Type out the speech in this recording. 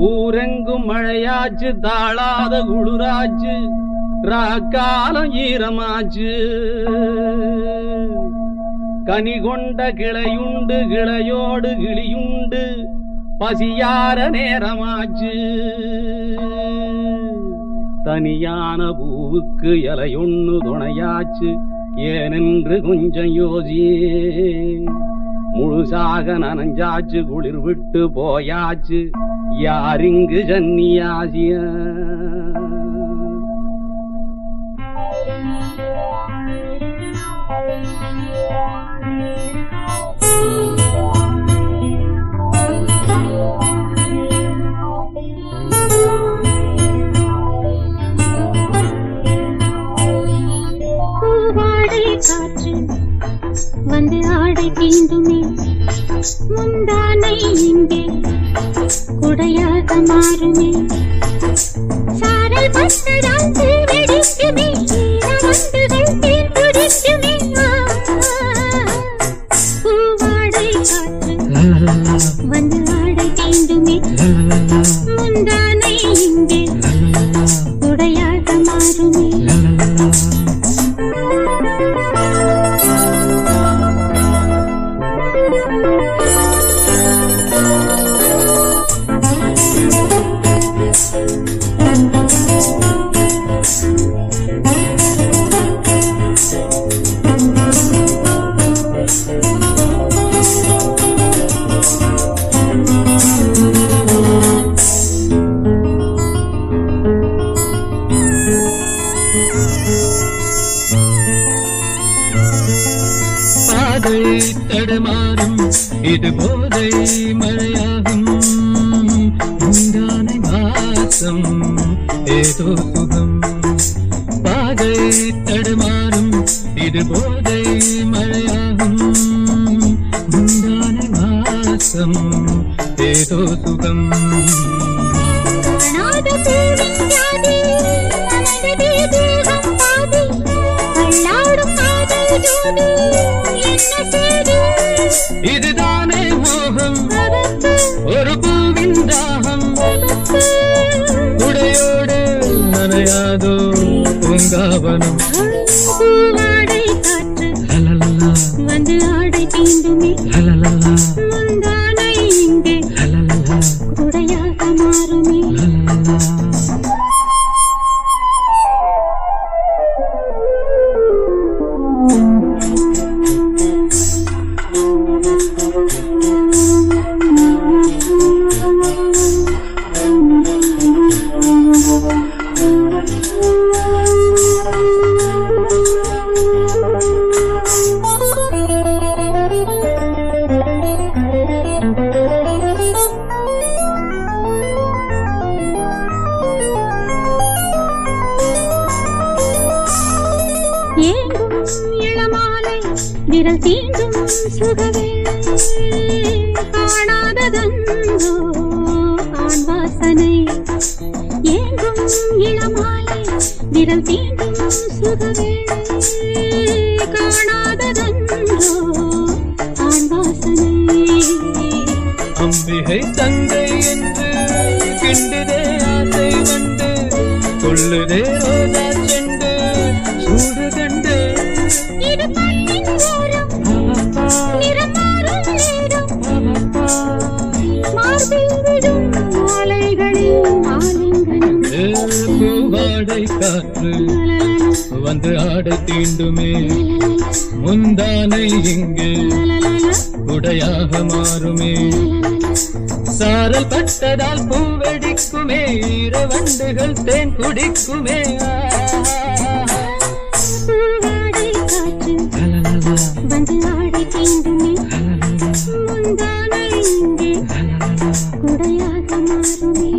ஊரெங்கும் மழையாச்சு, தாளாத குளிராச்சு, ராக்காலம் ஈரமாச்சு. கனி கொண்ட கிளையுண்டு, கிளையோடு கிளியுண்டு, பசியார நேரமாச்சு. தனியான பூவுக்கு இலையொன்னு துணையாச்சு, ஏனென்று கொஞ்சம் யோசியே. முழுசாக நனைஞ்சாச்சு, குளிர் விட்டு போயாச்சு, யாரிங்கு ஜன்னியாசிய. காற்று வந்து ஆடை தீண்டுமே, முந்தானை இங்கே குடையாக மாறுமே. சாரல் பட்டதால் வெடிக்குமே, ஈரவண்டுகள் தேன் குடிக்குமே. பூவாடை காற்று வந்து ஆடை தீண்டுமே, முந்தானை இங்கே குடையாக மாறுமே. தடுமாறும் இது போதை மழையாகும், முந்தானை மாசம் ஏதோ சுகம். பாதை தடுமாறும் இது போதை மழையாகும், முந்தானை மாசம் ஏதோ சுகம். இதுதானே மோகம், ஒரு பூவின் தாகம், உடையோடு நனையாதோ பூங்காவனம். பூவாடை காற்று வந்து ஆடை தீண்டுமே, முந்தானை இங்கே குடையாக மாறுமே. ஏங்கும் இளமாலை விரல் தீண்டும் சுகவே, காணாததன்றோ ஆண் வாசனை. ஏங்கும் இளமாலை விரல் தீண்டும் சுகவே, காணாததன்றோ ஆண் வாசனை. அம்பிகை தங்கை என்று கிண்டுதே ஆசை வண்டு, கொள்ளுதே ரோஜா செண்டு சூடு கண்டு. இது பண்ணின் ஓரம் நிறம் மாறும் நேரம், மார்பில் விடும் மாலைகளின் ஆலிங்கனம். பூவாடை காற்று வந்து ஆடை தீண்டுமே, முந்தானை இங்கு குடையாக மாறுமே. சாரல் பட்டதால் பூவெடிக்குமே, ஈரவண்டுகள் தேன் குடிக்குமே. பூவாடை காற்று வந்து ஆடை தீண்டுமே, முந்தானை இங்கே குடையாக மாறுமே.